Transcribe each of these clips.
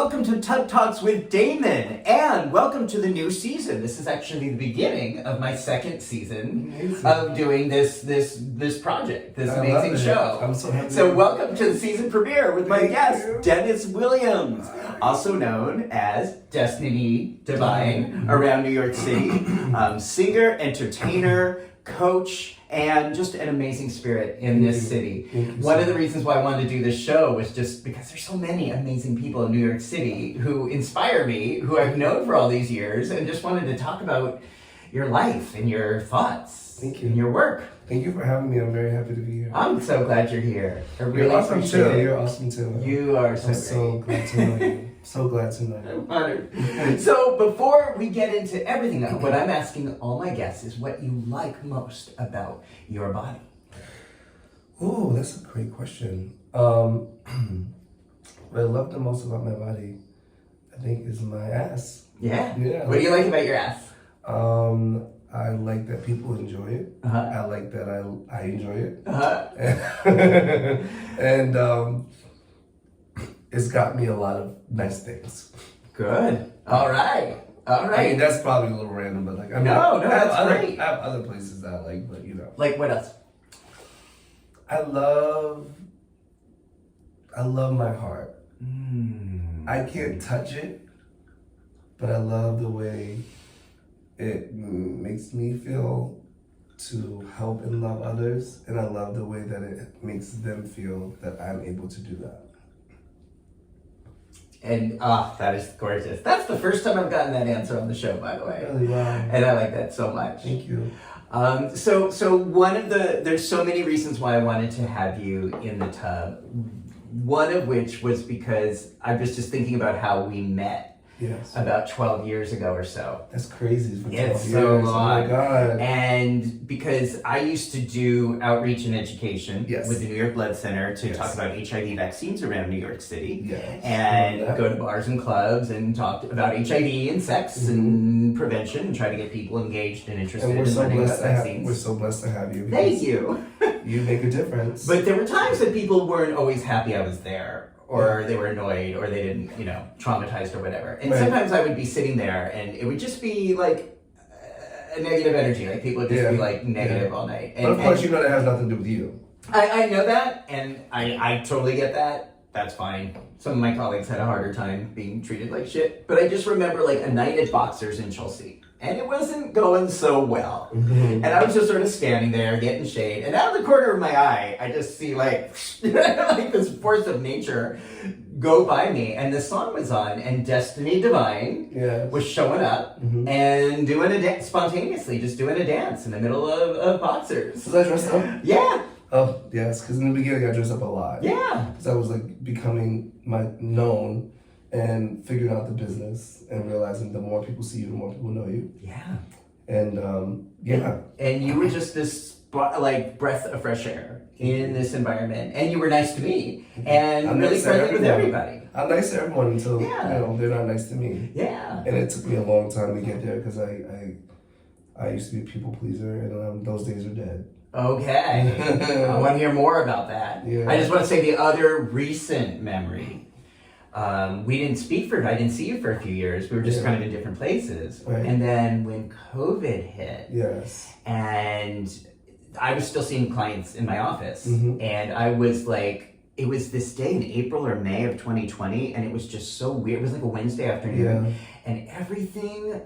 welcome to Tug Talks with Damon, and welcome to the new season. This is actually the beginning of my second season of doing this project, this amazing show. I'm so happy. So welcome to the season premiere with my guest, Dennis Williams, also known as Destiny Devine around New York City, singer, entertainer, coach, and just an amazing spirit in this city. One of the reasons why I wanted to do this show was just because there's so many amazing people in New York City who inspire me, who I've known for all these years, and just wanted to talk about your life and your thoughts. Thank you. And your work. Thank you for having me. I'm very happy to be here. I'm so glad you're here. I really You're awesome appreciate too. it. You're awesome too. You are so I'm great. so glad to know you. So glad to know you. I'm honored. So before we get into everything, what I'm asking all my guests is what you like most about your body. Oh, that's a great question. What I love the most about my body, I think, is my ass. Yeah? Yeah. What do you like about your ass? I like that people enjoy it. Uh-huh. I like that I enjoy it. Uh-huh. And it's got me a lot of nice things. Good. All right. All I mean, right. that's probably a little random, but like, I mean, No, that's I great. I have other places that I like, but you know. Like what else? I love my heart. I can't touch it, but I love the way it makes me feel to help and love others, and I love the way that it makes them feel that I'm able to do that. And that is gorgeous. That's the first time I've gotten that answer on the show, by the way. Really, wow. And I like that so much. Thank you. So one of there's so many reasons why I wanted to have you in the tub. One of which was because I was just thinking about how we met. Yes. About 12 years ago or so. That's crazy. For 12 It's years. so Oh long. my God. And because I used to do outreach and education Yes. with the New York Blood Center to Yes. talk about HIV vaccines around New York City. Yes. And go to bars and clubs and talk about HIV and sex and prevention and try to get people engaged and interested And we're in so learning about blessed to have. vaccines. We're so blessed to have you. Thank you. You make a difference. But there were times that people weren't always happy I was there. Or they were annoyed, or they didn't, traumatized or whatever. And sometimes I would be sitting there, and it would just be like a negative energy. Like people would just be like negative all night. And, but of course, you know that has nothing to do with you. I know that, and I totally get that. That's fine. Some of my colleagues had a harder time being treated like shit. But I just remember like a night at Boxers in Chelsea. And it wasn't going so well. And I was just sort of standing there getting shade. And out of the corner of my eye, I just see like this force of nature go by me. And the song was on, and Destiny Devine was showing up and doing a dance spontaneously, just doing a dance in the middle of Boxers. Was I dressed up? Yeah. Oh, yes. Because in the beginning, I dressed up a lot. Yeah. Because I was like becoming known and figuring out the business and realizing the more people see you, the more people know you. Yeah. And And you were just this breath of fresh air in this environment, and you were nice to me, and I'm really nice to friendly with everyone. everybody. I'm nice to everyone until they're not nice to me. Yeah. And it took me a long time to get there because I used to be a people pleaser, and those days are dead. Okay. I want to hear more about that. Yeah. I just want to say the other recent memory. We didn't speak I didn't see you for a few years. We were just kind of in different places. Right. And then when COVID hit, and I was still seeing clients in my office, and I was like, it was this day in April or May of 2020, and it was just so weird. It was like a Wednesday afternoon, and everything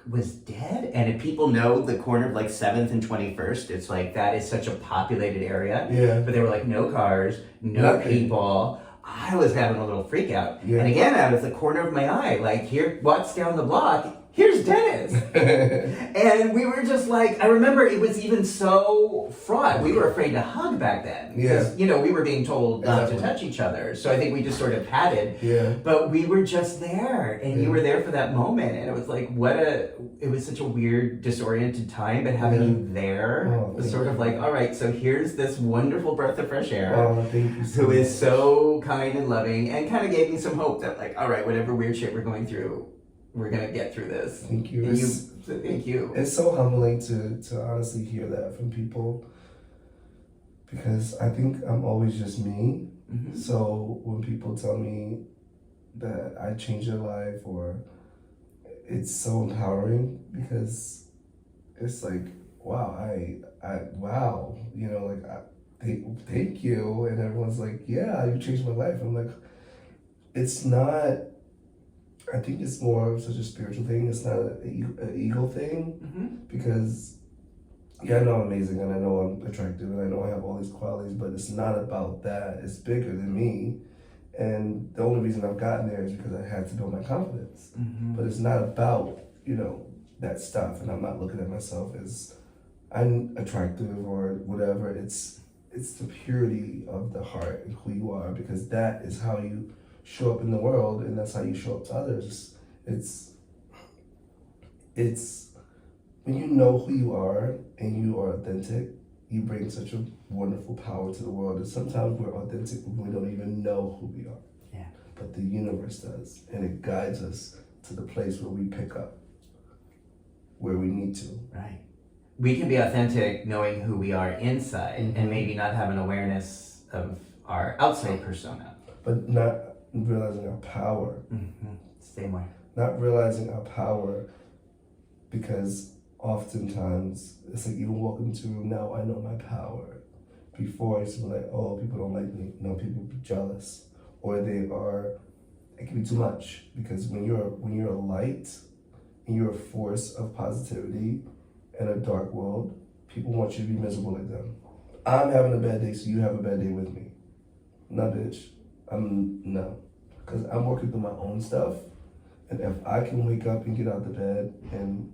was dead. And if people know the corner of 7th and 21st, it's like that is such a populated area. Yeah. But there were no cars, no people. I was having a little freak out. Yeah. And again, out of the corner of my eye, here, walks down the block, here's Dennis. And we were just I remember it was even so fraught. We were afraid to hug back then. Because, we were being told not to touch each other. So I think we just sort of patted. Yeah. But we were just there. And you were there for that moment. And it was it was such a weird, disoriented time. But having you there was sort of all right, so here's this wonderful breath of fresh air. Oh, thank you so who much. is so kind and loving, and kind of gave me some hope that all right, whatever weird shit we're going through, we're gonna get through this. Thank you. Thank you. It's so humbling to honestly hear that from people, because I think I'm always just me. So when people tell me that I changed their life, or it's so empowering because it's like, wow, wow, you know, like, thank you. And everyone's like, yeah, you changed my life. I'm like, it's not, I think it's more of such a spiritual thing. It's not an ego thing, because yeah, I know I'm amazing and I know I'm attractive and I know I have all these qualities, but it's not about that. It's bigger than me. And the only reason I've gotten there is because I had to build my confidence. But it's not about, you know, that stuff. And I'm not looking at myself as I'm attractive or whatever. It's the purity of the heart and who you are, because that is how you show up in the world, and that's how you show up to others. It's when you know who you are and you are authentic, you bring such a wonderful power to the world. And sometimes we're authentic when we don't even know who we are. Yeah. But the universe does, and it guides us to the place where we pick up where we need to. Right. We can be authentic knowing who we are inside, and maybe not have an awareness of our outside persona. But not realizing our power. Same way. Not realizing our power, because oftentimes it's like, even walking into a room now, I know my power. Before I used to be like, oh, people don't like me. No, people be jealous, or it can be too much. Because when you're a light and you're a force of positivity in a dark world, people want you to be miserable like them. I'm having a bad day, so you have a bad day with me. Nah, bitch. No. Because I'm working through my own stuff. And if I can wake up and get out the bed and,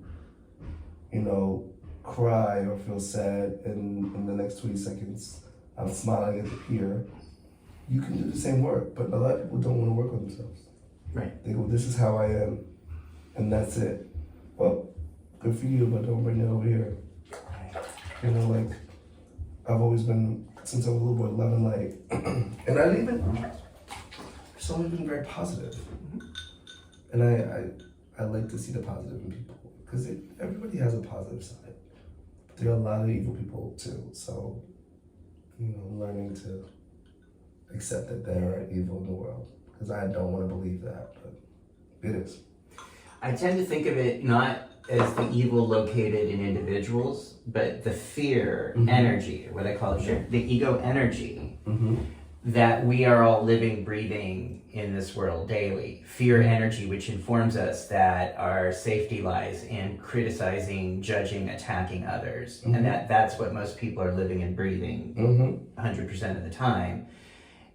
you know, cry or feel sad, and in the next 20 seconds I'm smiling at the pier, you can do the same work. But a lot of people don't want to work on themselves. Right. They go, this is how I am, and that's it. Well, good for you, but don't bring it over here. Right. You know, like, I've always been, since I was a little boy, loving light. And it's always been very positive. And I like to see the positive in people, because everybody has a positive side. But there are a lot of evil people too. So, you know, learning to accept that there are evil in the world, because I don't want to believe that, but it is. I tend to think of it not as the evil located in individuals, but the fear energy, or what I call it, the ego energy, that we are all living, breathing in this world daily. Fear energy, which informs us that our safety lies in criticizing, judging, attacking others. And that's what most people are living and breathing 100% of the time.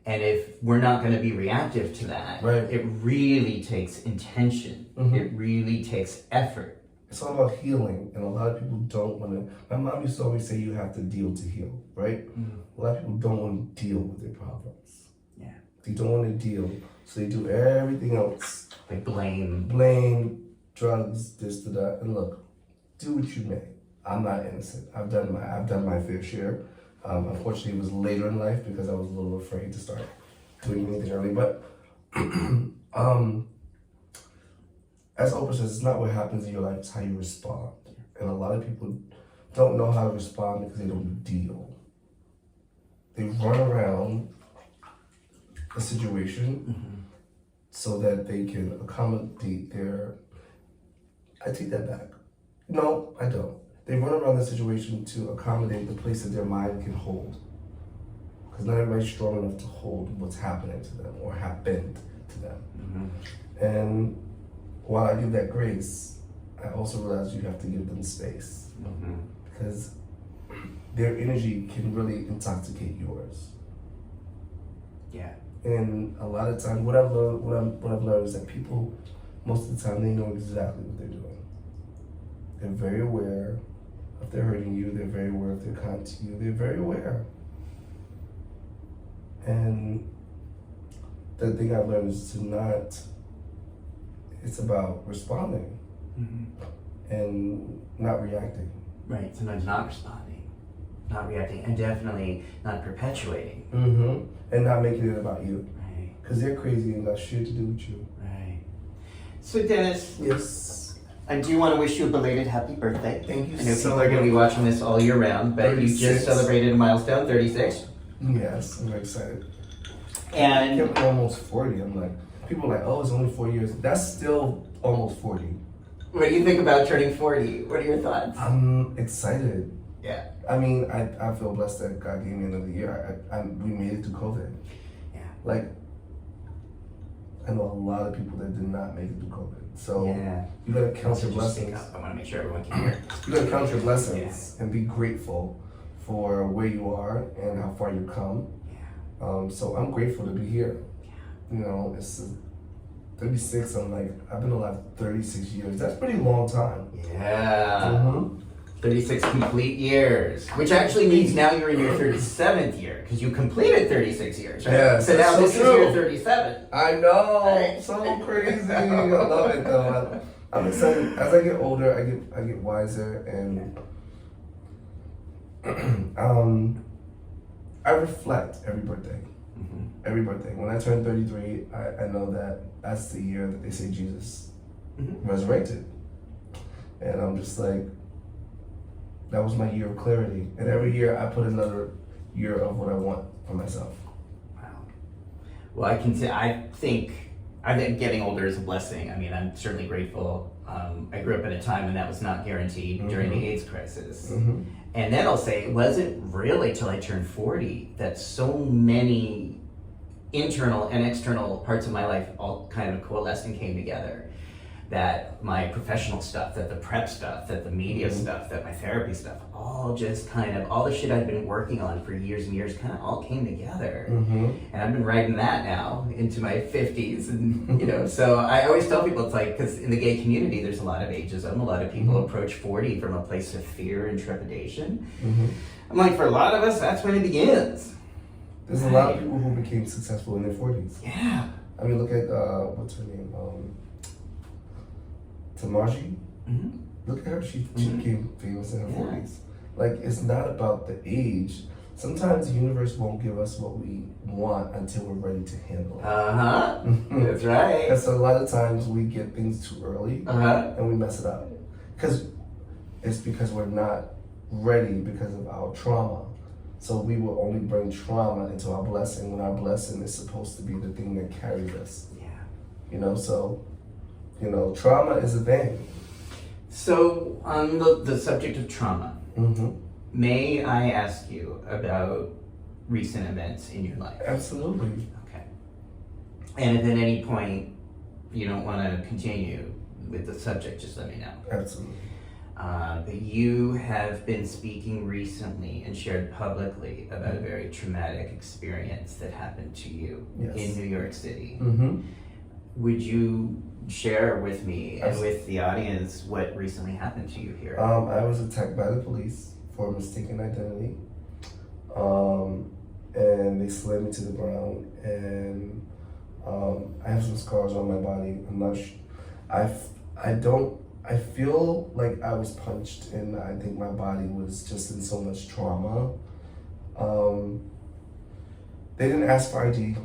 And if we're not going to be reactive to that, it really takes intention. It really takes effort. It's all about healing, and a lot of people don't want to. My mom used to always say you have to deal to heal, right? A lot of people don't want to deal with their problems. Yeah. They don't want to deal, so they do everything else. They blame, drugs, this, that, and look, do what you may. I'm not innocent. I've done my fair share. Unfortunately, it was later in life because I was a little afraid to start doing anything early. But as Oprah says, it's not what happens in your life, it's how you respond. And a lot of people don't know how to respond because they don't deal. They run around a situation so that they can accommodate I take that back. No, I don't. They run around the situation to accommodate the place that their mind can hold. Because not everybody's strong enough to hold what's happening to them or happened to them. And while I give that grace, I also realize you have to give them space. Because their energy can really intoxicate yours. Yeah. And a lot of times, what I've learned is that people, most of the time, they know exactly what they're doing. They're very aware if they're hurting you. They're very aware if they're kind to you. They're very aware. And the thing I've learned is to not. It's about responding and not reacting. Right. Sometimes not responding, not reacting, and definitely not perpetuating. And not making it about you. Right. Because they're crazy and got shit to do with you. Right. So Dennis. Yes. I do want to wish you a belated happy birthday. Thank you I know so people are going to be watching this all year round, but 36. you just celebrated a milestone, 36. Yes, I'm very excited. And I'm almost 40. I'm like, people are like, oh, it's only 4 years. That's still almost 40. What do you think about turning 40? What are your thoughts? I'm excited. Yeah. I mean, I feel blessed that God gave me another year. We made it through COVID. Yeah. Like, I know a lot of people that did not make it through COVID. So Yeah. you gotta count your Just speak blessings. up. I want to make sure everyone can hear. You gotta count your blessings and be grateful for where you are and how far you've come. Yeah. So I'm grateful to be here. You know, it's 36. I've been alive 36 years. That's a pretty long time. Yeah. Mm-hmm. 36 complete years, which actually means now you're in your 37th year because you completed 36 years, right? Yes, so now that's this so is your 37th. I know, Right. so crazy. I love it though. I'm excited. As I get older, I get wiser, and I reflect every birthday. Mm-hmm. Every birthday. When I turn 33, I know that that's the year that they say Jesus resurrected, and I'm just like, that was my year of clarity. And every year I put another year of what I want for myself. Wow. Well, I think getting older is a blessing. I mean, I'm certainly grateful. I grew up at a time when that was not guaranteed during the AIDS crisis. Mm-hmm. And then I'll say it wasn't really till I turned 40 that so many internal and external parts of my life all kind of coalesced and came together. That my professional stuff, that the prep stuff, that the media stuff, that my therapy stuff, all just all the shit I've been working on for years and years kind of all came together. Mm-hmm. And I've been writing that now into my 50s. And, so I always tell people, it's like, because in the gay community, there's a lot of ageism. A lot of people approach 40 from a place of fear and trepidation. Mm-hmm. I'm like, for a lot of us, that's when it begins. There's a lot of people who became successful in their 40s. Yeah. I mean, look at, what's her name? Tamaji. Mm-hmm. Look at her. She became famous in her 40s. Like, it's not about the age. Sometimes the universe won't give us what we want until we're ready to handle it. Uh-huh. That's right. And so a lot of times we get things too early and we mess it up. Because we're not ready because of our trauma. So we will only bring trauma into our blessing when our blessing is supposed to be the thing that carries us. Yeah. So, trauma is a thing. So, on the subject of trauma, may I ask you about recent events in your life? Absolutely. Okay. And if at any point you don't want to continue with the subject, just let me know. Absolutely. But you have been speaking recently and shared publicly about a very traumatic experience that happened to you in New York City. Mm-hmm. Would you share with me and with the audience what recently happened to you here? I was attacked by the police for mistaken identity. And they slammed me to the ground, and I have some scars on my body. I'm not I feel like I was punched, and I think my body was just in so much trauma. They didn't ask for ID.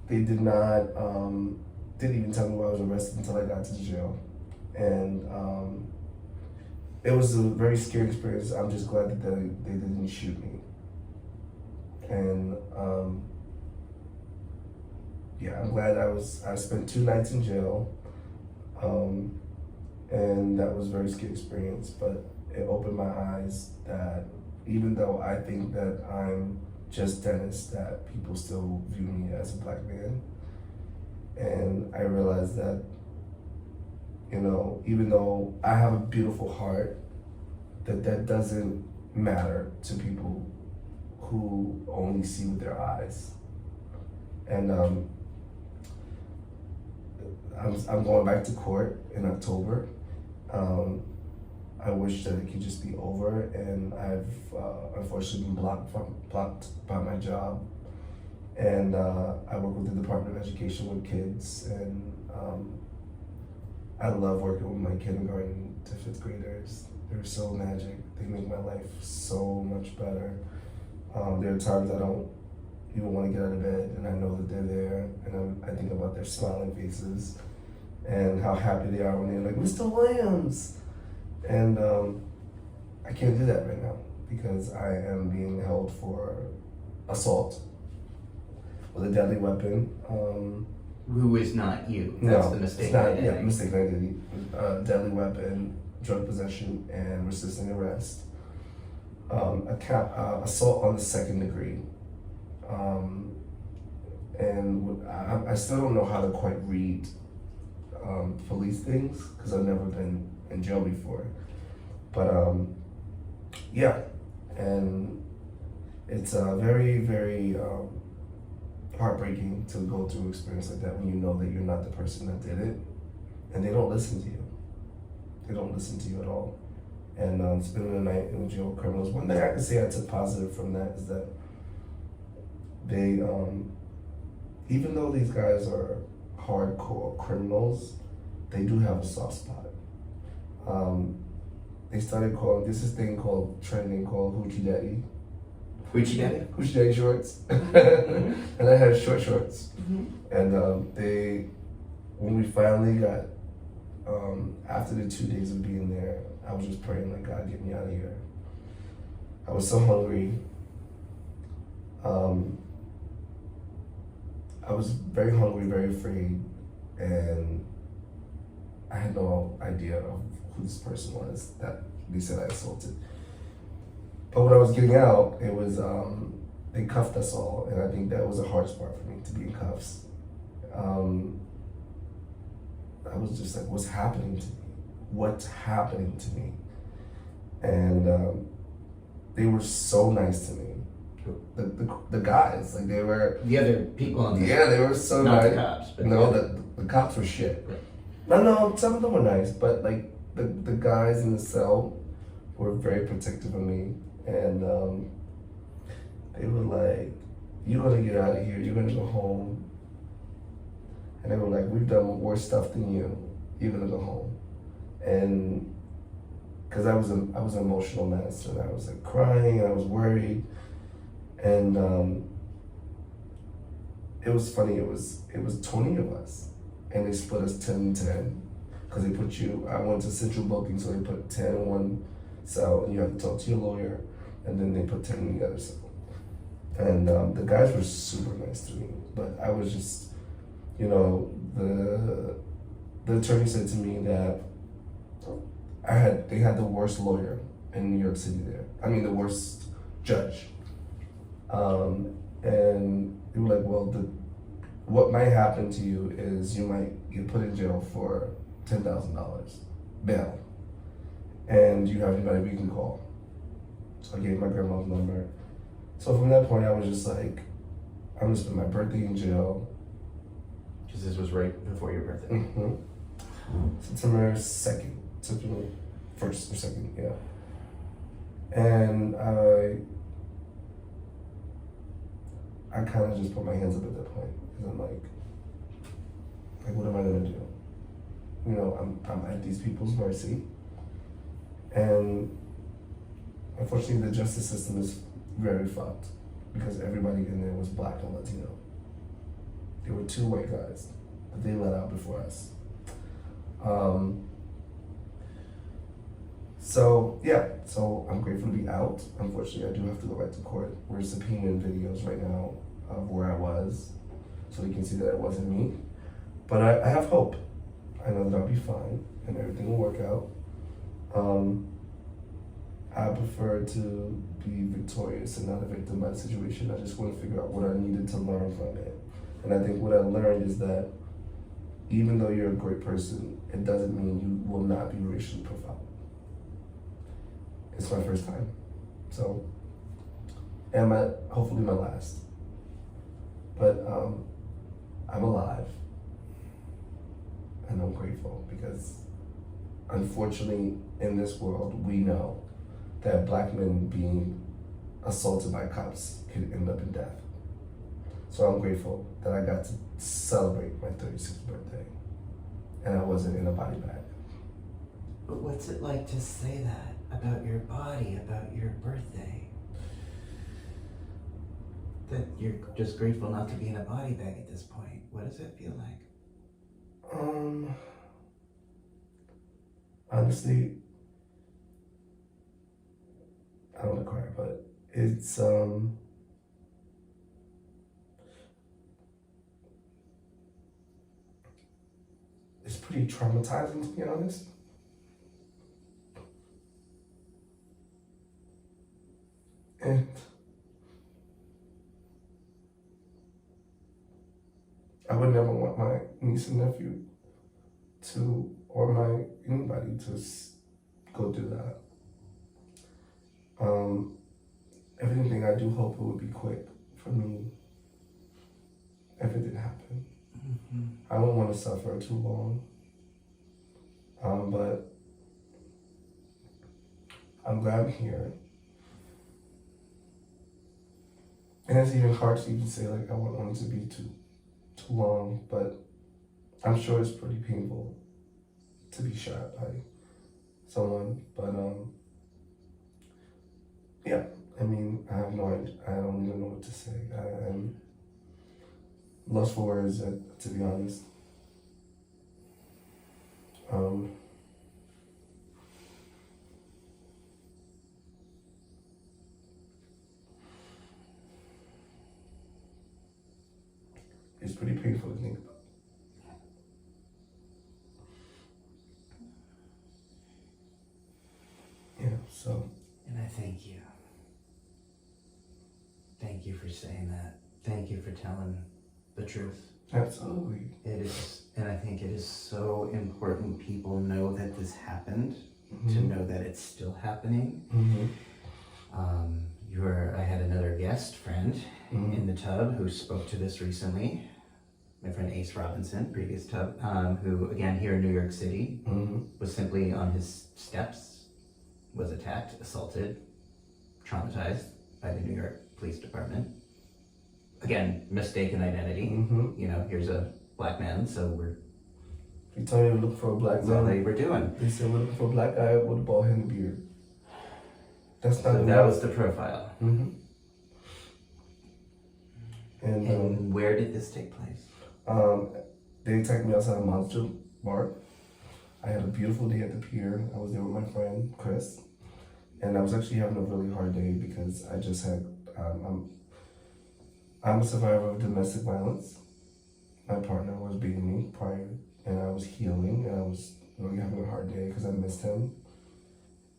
They did not, didn't even tell me why I was arrested until I got to the jail. And it was a very scary experience. I'm just glad that they didn't shoot me. And I'm glad I spent 2 nights in jail. And that was a very scary experience, but it opened my eyes that even though I think that I'm just Dennis, that people still view me as a black man. And I realized that, even though I have a beautiful heart, that doesn't matter to people who only see with their eyes. And I'm going back to court in October. I wish that it could just be over, and I've unfortunately been blocked by my job. And I work with the Department of Education with kids, and I love working with my kindergarten to 5th graders. They're so magic. They make my life so much better. There are times I don't even want to get out of bed, and I know that they're there, and I think about their smiling faces and how happy they are when they're like, Mr. Williams. And I can't do that right now because I am being held for assault with a deadly weapon. Who is not you. That's No, the mistake. it's not. identity. Yeah, mistaken identity. Deadly weapon, drug possession, and resisting arrest. Assault on the second degree. And I still don't know how to quite read police things because I've never been in jail before. But yeah, and it's very, very heartbreaking to go through an experience like that when you know that you're not the person that did it, and they don't listen to you. They don't listen to you at all. And spending a night in jail with criminals. One thing I can say I took positive from that is that they, even though these guys are hardcore criminals, they do have a soft spot. They started calling this thing called trending called Hoochie Daddy. Hoochie Daddy? Hoochie Daddy shorts. And I had short shorts. And when we finally got, after the 2 days of being there, I was just praying like, God, get me out of here. I was so hungry. I was very hungry, very afraid, and I had no idea of who this person was that they said I assaulted. But when I was getting out, it was, they cuffed us all, and I think that was the hardest part for me, to be in cuffs. I was just like, what's happening to me? What's happening to me? And they were so nice to me. The guys, like they were. The other people on the they were so not nice. the cops, but No, the cops were shit. Right. No, some of them were nice, but like the guys in the cell were very protective of me, and they were like, "You're gonna get out of here. You're gonna go home." And they were like, "We've done worse stuff than you. You're gonna go home." And because I was an emotional mess, and I was like crying, and I was worried, and it was funny. It was 20 of us, and they split us 10 and 10 because they put you. I went to central booking, so they put 10 in one cell, and you have to talk to your lawyer, and then they put 10 in the other cell. And the guys were super nice to me, but I was just. The attorney said to me that they had the worst lawyer in New York City there. I mean, the worst judge. And they were like, well, what might happen to you is you might get put in jail for $10,000 bail. And you have anybody we can call. So I gave my grandma's number. So from that point, I was just like, I'm gonna spend my birthday in jail. Because this was right before your birthday. Mm-hmm. September 2nd. September 1st or 2nd, yeah. And I kind of just put my hands up at that point. Because I'm like, what am I going to do? I'm at these people's mercy. And unfortunately, the justice system is very fucked. Because everybody in there was black and Latino. There were 2 white guys that they let out before us. So I'm grateful to be out. Unfortunately, I do have to go back to court. We're subpoenaing videos right now of where I was, so you can see that it wasn't me. But I have hope. I know that I'll be fine and everything will work out. I prefer to be victorious and not a victim by the situation. I just want to figure out what I needed to learn from it. And I think what I learned is that even though you're a great person, it doesn't mean you will not be racially profiled. It's my first time. So, and hopefully my last. But I'm alive. And I'm grateful because unfortunately in this world, we know that black men being assaulted by cops can end up in death. So I'm grateful that I got to celebrate my 36th birthday and I wasn't in a body bag. But what's it like to say that about your body, about your birthday? That you're just grateful not to be in a body bag at this point. What does it feel like? Honestly, I don't want to cry, but it's it's pretty traumatizing, to be honest. And I would never want my niece and nephew to, or anybody to go through that. If anything, I do hope it would be quick for me if it did happen. Mm-hmm. I don't want to suffer too long. But I'm glad I'm here. And it's even hard to even say, like, I wouldn't want it to be too long, but I'm sure it's pretty painful to be shot by someone. But yeah, I mean, I have no idea. I don't even know what to say. I'm lost for words, to be honest. It's pretty painful to think about. Yeah, so. And I thank you. Thank you for saying that. Thank you for telling the truth. Absolutely. It is, and I think it is so important people know that this happened, Mm-hmm. to know that it's still happening. Mm-hmm. I had another guest friend Mm-hmm. in the tub who spoke to this recently. My friend Ace Robinson, previous tub, who again here in New York City Mm-hmm. was simply on his steps, was attacked, assaulted, traumatized by the New York Police Department. Again, mistaken identity. Mm-hmm. You know, here's a black man, so we're. You told me to look for a black That's all man. they were doing. They said we're looking for a black guy with a bald head and beard. That's not So enough. that was the profile. Mm-hmm. And And where did this take place? they attacked me outside of Monster Bar. I had a beautiful day at the pier. I was there with my friend Chris, and I was actually having a really hard day because I just had. I'm a survivor of domestic violence. My partner was beating me prior, and I was healing, and I was really having a hard day because I missed him.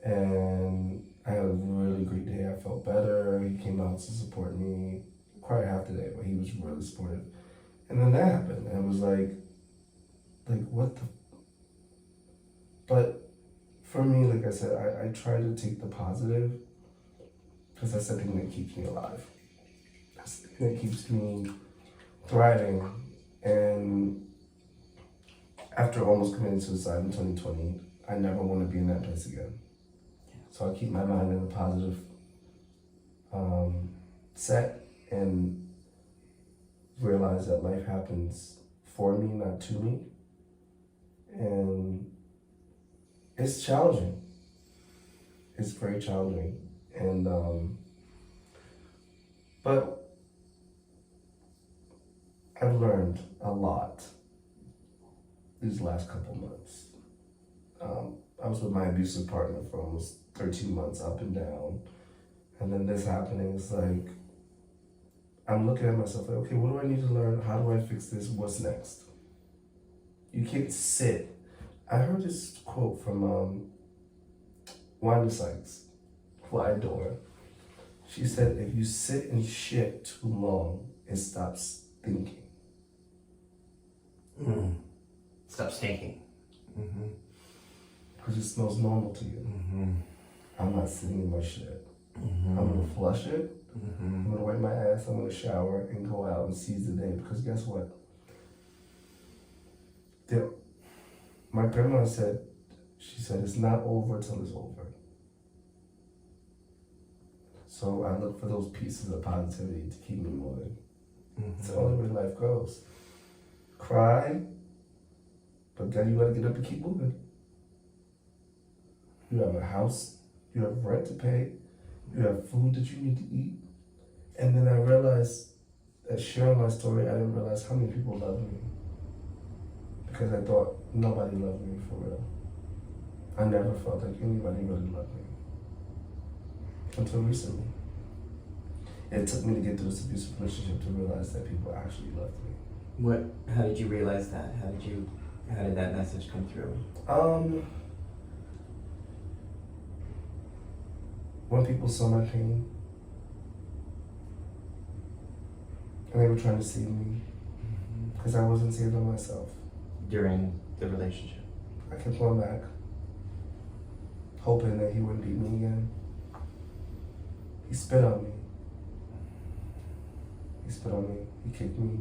And I had a really great day. I felt better. He came out to support me. Cried half the day, but he was really supportive. And then that happened, and it was like what the. But for me, like I said, I try to take the positive because that's the thing that keeps me alive. That's the thing that keeps me thriving. And after almost committing suicide in 2020, I never want to be in that place again. So I keep my mind in a positive set and realize that life happens for me, not to me. And it's challenging. It's very challenging. And, but I've learned a lot these last couple months. I was with my abusive partner for almost 13 months, up and down. And then this happening, it's like, I'm looking at myself like, okay, what do I need to learn? How do I fix this? What's next? You can't sit. I heard this quote from Wanda Sykes, who I adore. She said, if you sit in shit too long, it stops thinking. Stop stinking. Mm-hmm. Because it smells normal to you. Mm-hmm. I'm not sitting in my shit. Mm-hmm. I'm gonna flush it. Mm-hmm. I'm gonna wipe my ass. I'm gonna shower and go out and seize the day. Because guess what? My grandma said, she said, it's not over till it's over. So I look for those pieces of positivity to keep me moving. Mm-hmm. It's the only way life goes. Cry, but then you gotta get up and keep moving. You have a house, you have rent to pay, you have food that you need to eat. And then I realized that sharing my story, I didn't realize how many people love me. Because I thought nobody loved me for real. I never felt like anybody really loved me. Until recently. It took me to get through this abusive relationship to realize that people actually loved me. How did you realize that? How did that message come through? When people saw my pain, and they were trying to save me, because I wasn't saving myself. During the relationship? I kept going back, hoping that he wouldn't beat me again. He spit on me. He spit on me. He kicked me.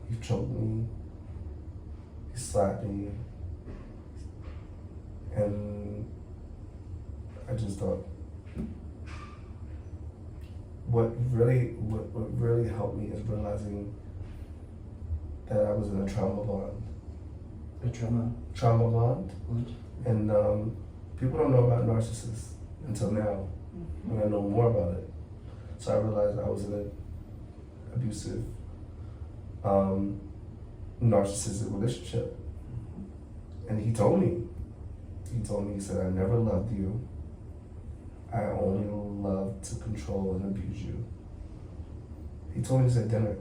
He choked me. He slapped me. And I just thought, what really helped me is realizing that I was in a trauma bond. A trauma? Trauma bond. What? And people don't know about narcissists until now, when I know more about it. So I realized I was in an abusive, narcissistic relationship. And he told me, he said, I never loved you. I only love to control and abuse you. He told me this at dinner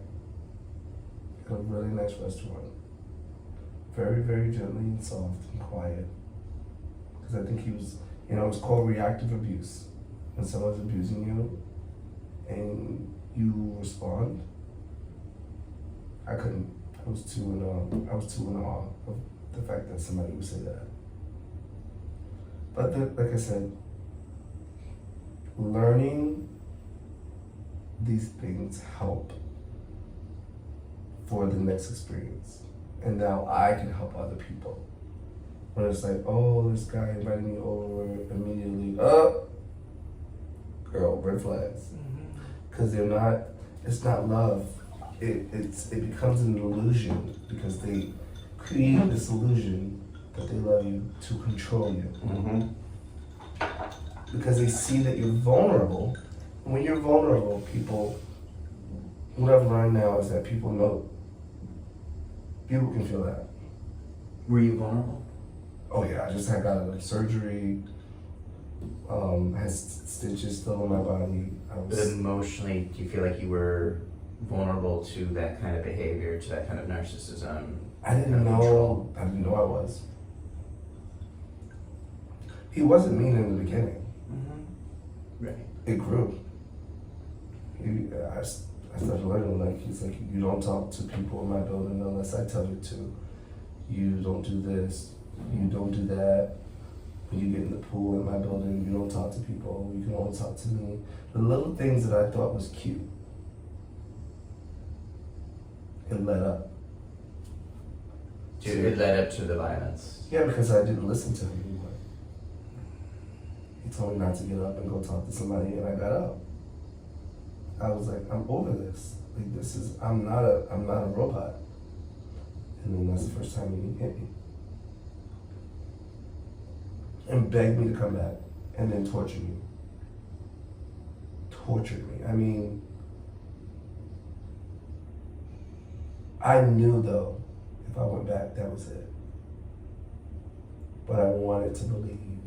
at a really nice restaurant. Very, very gently and soft and quiet. Because I think he was, it's called reactive abuse. When someone's abusing you and you respond. I couldn't. I was too in awe of the fact that somebody would say that. But like I said, learning these things help for the next experience. And now I can help other people. When it's like, oh, this guy invited me over immediately. Girl, red flags. Because it's not love. It becomes an illusion because they create this illusion that they love you to control you. Mm-hmm. Because they see that you're vulnerable. And when you're vulnerable, what I've learned now is that people can feel that. Were you vulnerable? Oh yeah, I just had got a surgery, had stitches still in my body. But emotionally, do you feel like you were vulnerable to that kind of behavior, to that kind of narcissism? I didn't know I was. He wasn't mean in the beginning. Mm-hmm. Right. It grew. I started learning, he's like, you don't talk to people in my building unless I tell you to. You don't do this. You don't do that. When you get in the pool in my building, you don't talk to people. You can only talk to me. The little things that I thought was cute, it led up. It led up to the violence. Yeah, because I didn't listen to him anymore. He told me not to get up and go talk to somebody, and I got up. I was like, I'm over this. I'm not a robot. And then that's the first time he hit me. And begged me to come back, and then tortured me. Tortured me. I mean, I knew though, if I went back, that was it. But I wanted to believe.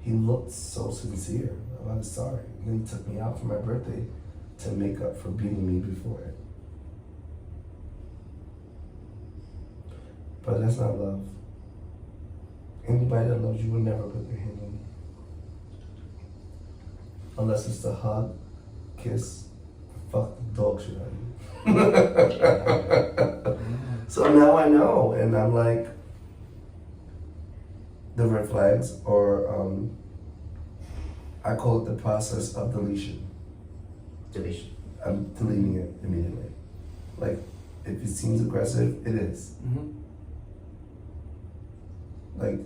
He looked so sincere. I was sorry. And then he took me out for my birthday to make up for beating me before it. But that's not love. Anybody that loves you will never put their hand on you. Unless it's the hug, kiss, fuck the dog shit out of you. So now I know, and I'm like, the red flags, or I call it the process of deletion. Deletion. I'm deleting it immediately. Like, if it seems aggressive, it is. Mm-hmm. Like,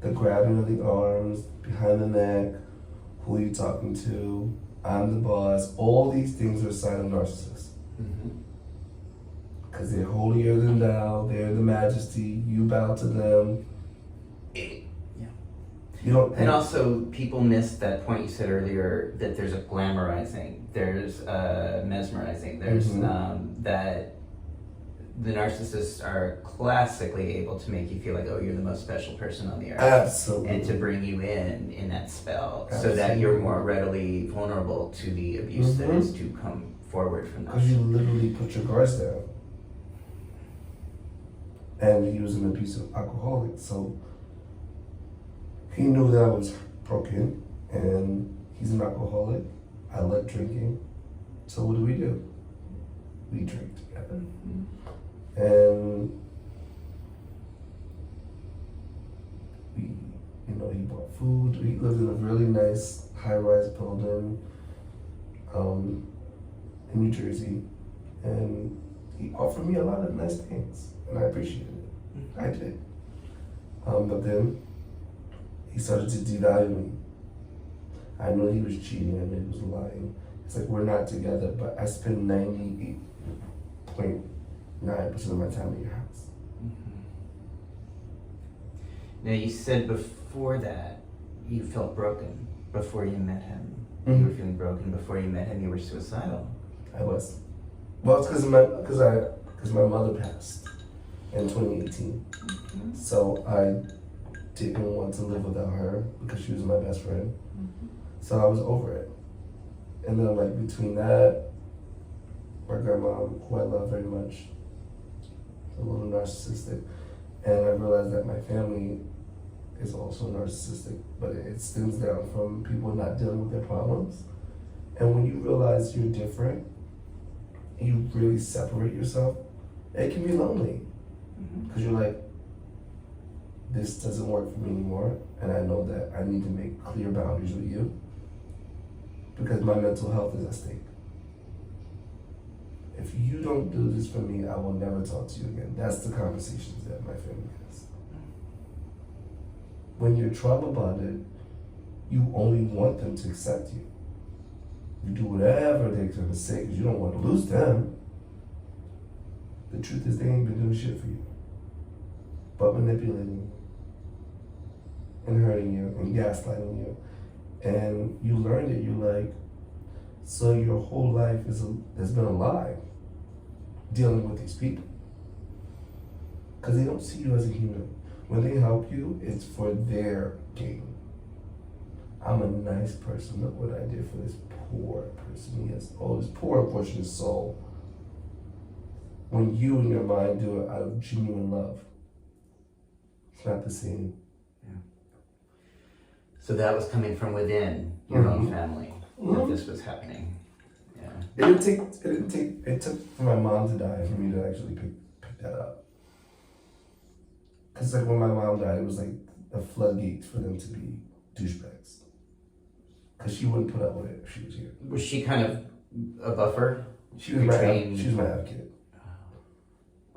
the grabbing of the arms, behind the neck, who are you talking to, I'm the boss, all these things are a sign of narcissists. Because they're holier than thou, they're the majesty, you bow to them. Yeah. You don't. And also, people miss that point you said earlier, that there's a glamorizing, there's mesmerizing, there's that the narcissists are classically able to make you feel like, oh, you're the most special person on the earth. Absolutely. And to bring you in that spell, Absolutely. so that you're more readily vulnerable to the abuse that is to come forward from that. Because you literally put your guards down. and he was an abusive alcoholic. So he knew that I was broken, and he's an alcoholic. I like drinking. So what do? We drink together. And we, he bought food. We lived in a really nice high-rise building in New Jersey, and he offered me a lot of nice things, and I appreciated it. I did. But then he started to devalue me. I knew he was cheating. I knew he was lying. It's like, we're not together, but I spend 98.9% of my time at your house. Now, you said before that you felt broken before you met him. You were feeling broken before you met him. You were suicidal. I was. Well, it's because my mother passed in 2018. So I didn't want to live without her because she was my best friend. So I was over it. And then, like, between that, my grandma, who I love very much, a little narcissistic, and I realized that my family is also narcissistic, but it stems down from people not dealing with their problems. And when you realize you're different, you really separate yourself, it can be lonely. Because you're like, this doesn't work for me anymore, and I know that I need to make clear boundaries with you because my mental health is at stake. If you don't do this for me, I will never talk to you again. That's the conversations that my family has. When you're trauma bonded, you only want them to accept you. You do whatever they're gonna say because you don't want to lose them. The truth is, they ain't been doing shit for you, but manipulating you and hurting you and gaslighting you. And you learn it, you're like, so your whole life has been a lie dealing with these people. Because they don't see you as a human. When they help you, it's for their gain. I'm a nice person. Look what I did for this poor person. He has this poor unfortunate soul. When you in your mind do it out of genuine love, it's not the same. So that was coming from within your own family that this was happening. Yeah. It took for my mom to die for me to actually pick that up. Cause like when my mom died, it was like a floodgate for them to be douchebags. Cause she wouldn't put up with it if she was here. Was she kind of a buffer? She was my advocate.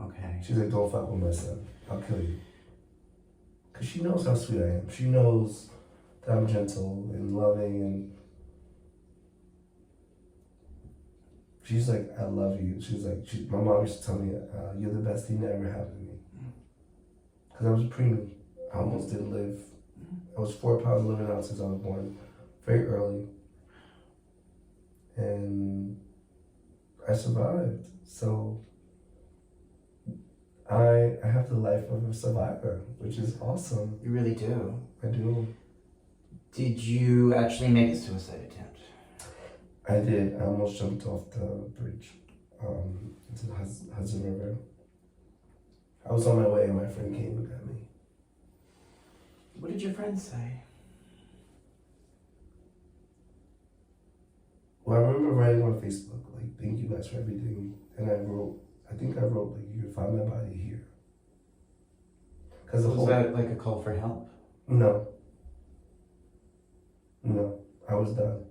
Okay. She's like, don't fuck with my son. I'll kill you. Cause she knows how sweet I am. She knows that I'm gentle and loving, and she's like, I love you. She's like, my mom used to tell me, you're the best thing that ever happened to me. Because I was preemie. I almost didn't live. I was 4 pounds living out since I was born, very early. And I survived. So I have the life of a survivor, which is awesome. You really do. I do. Did you actually make a suicide attempt? I did. I almost jumped off the bridge into the Hudson River. I was on my way and my friend came and got me. What did your friends say? Well, I remember writing on Facebook, like, thank you guys for everything. And I think I wrote, like, you can find my body here. Was that like a call for help? No, I was done.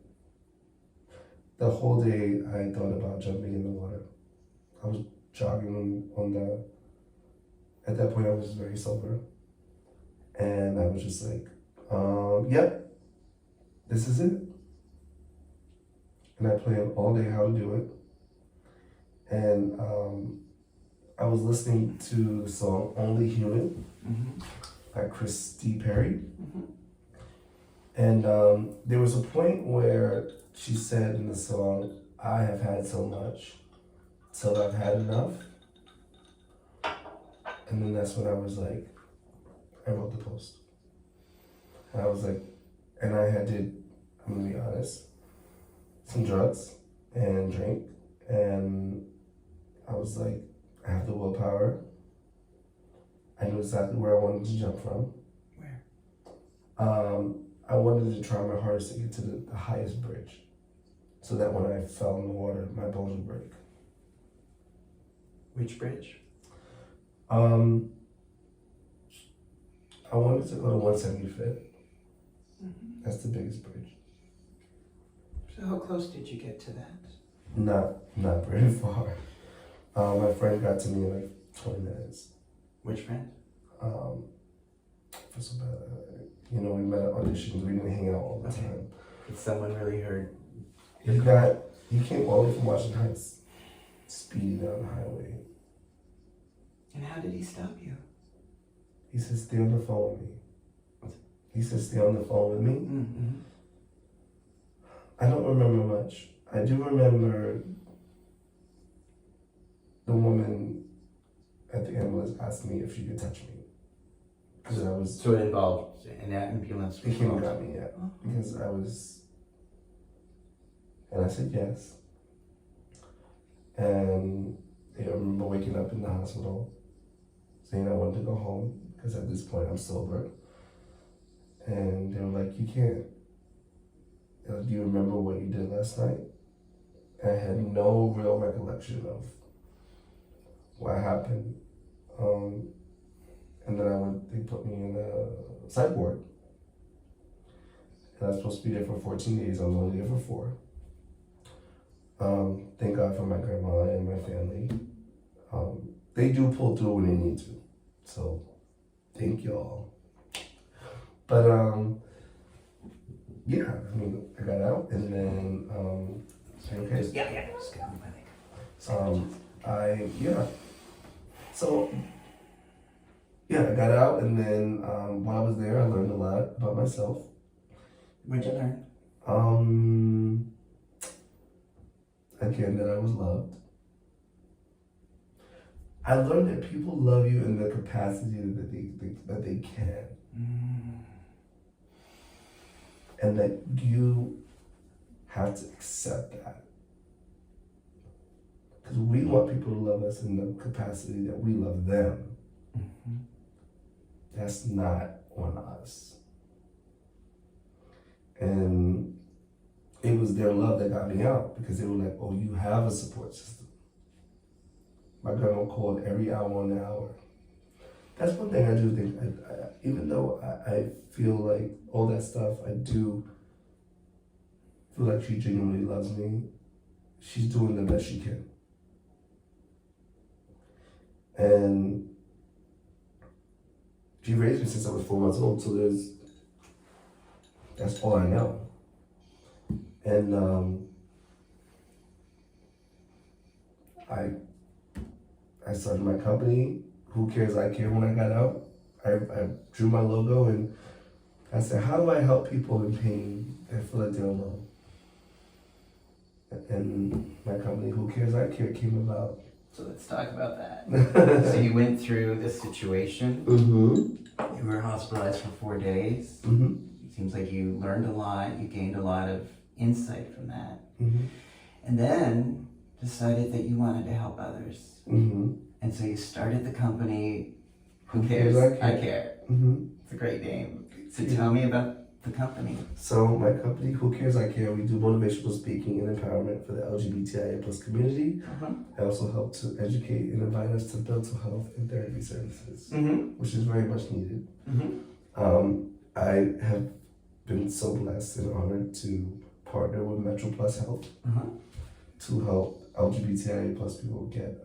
The whole day I thought about jumping in the water. I was jogging at that point I was very sober. And I was just like, yep, this is it. And I planned all day how to do it. And I was listening to the song Only Human by Christy Perry. And there was a point where she said in the song, I have had so much till I've had enough. And then that's when I was like, I wrote the post. And I was like, and I did, I'm gonna be honest, some drugs and drink. And I was like, I have the willpower. I knew exactly where I wanted to jump from. Where? I wanted to try my hardest to get to the highest bridge, so that when I fell in the water, my bones would break. Which bridge? I wanted to go to 175th. Mm-hmm. That's the biggest bridge. So how close did you get to that? Not very far. My friend got to me in like 20 minutes. Which friend? So we met at auditions. We didn't hang out all the time. Did someone really hurt? He came all the way from Washington Heights, speeding down the highway. And how did he stop you? He said, "Stay on the phone with me." He said, "Stay on the phone with me." Mm-hmm. I don't remember much. I do remember the woman at the ambulance asked me if she could touch me. Because I was... So it involved an ambulance? He came and got me, yeah. Because I was... And I said yes. And I remember waking up in the hospital, saying I wanted to go home, because at this point I'm sober. And they were like, "You can't. Do you remember what you did last night?" And I had no real recollection of what happened. And then they put me in a psych ward. And I was supposed to be there for 14 days. I was only there for 4. Thank God for my grandma and my family. They do pull through when they need to. So, thank y'all. But, yeah, I mean, I got out and then, okay. Just go, I think. I got out and then, while I was there, I learned a lot about myself. What'd you learn? Again, that I was loved. I learned that people love you in the capacity that they can. And that you have to accept that. Because we want people to love us in the capacity that we love them. Mm-hmm. That's not on us. And it was their love that got me out, because they were like, "Oh, you have a support system." My grandma called every hour on the hour. That's one thing I do think, even though I feel like all that stuff, I do feel like she genuinely loves me. She's doing the best she can. And she raised me since I was 4 months old, so that's all I know. And I started my company, Who Cares I Care, when I got out. I drew my logo and I said, how do I help people in pain that feel like they're alone? And my company, Who Cares I Care, came about. So let's talk about that. So you went through this situation. Mm-hmm. You were hospitalized for 4 days. Mm-hmm. It seems like you learned a lot. You gained a lot of insight from that. Mm-hmm. And then decided that you wanted to help others. Mm-hmm. And so you started the company, Who Who Cares Cares I I Care. Care. Mm-hmm. It's a great name. So tell me about the company. So my company, Who Cares I Care, we do motivational speaking and empowerment for the LGBTQIA plus community. Uh-huh. I also help to educate and invite us to mental health and therapy services, Mm-hmm. which is very much needed. Mm-hmm. I have been so blessed and honored to partner with Metro Plus Health Uh-huh. to help LGBTQIA plus people get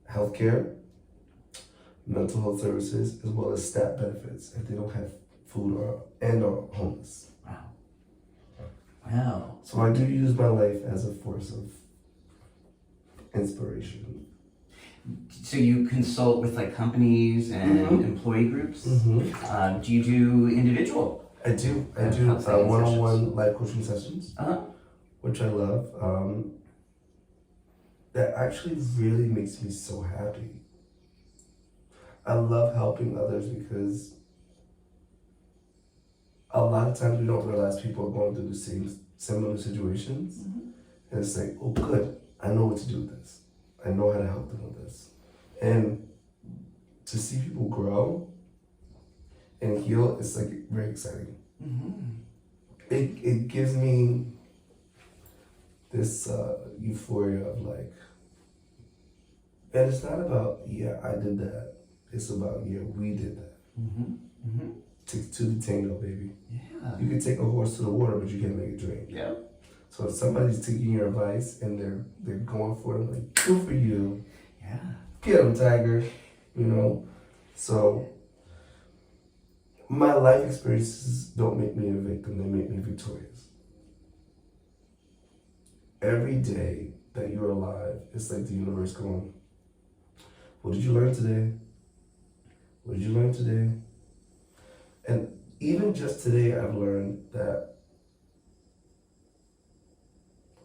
healthcare, mental health services, as well as STAT benefits if they don't have food or homeless. Wow. Wow. So I do use my life as a force of inspiration. So you consult with like companies and employee groups? Mm-hmm. Do you do individual? I do Counseling one-on-one sessions. life coaching sessions, Uh-huh. which I love. That actually really makes me so happy. I love helping others because a lot of times we don't realize people are going through the same similar situations. Mm-hmm. And it's like, oh good, I know what to do with this. I know how to help them with this. And to see people grow and heal, it's like very exciting. It gives me this euphoria of like, and it's not about, yeah, I did that. It's about, yeah, we did that. To the tango, baby. Yeah. You can take a horse to the water, but you can't make it drink. Yeah. So if somebody's taking your advice and they're going for it, like, good for you. Yeah. Get them, tiger. You know? So my life experiences don't make me a victim, they make me victorious. Every day that you're alive, it's like the universe going, what did you learn today? What did you learn today? And even just today, I've learned that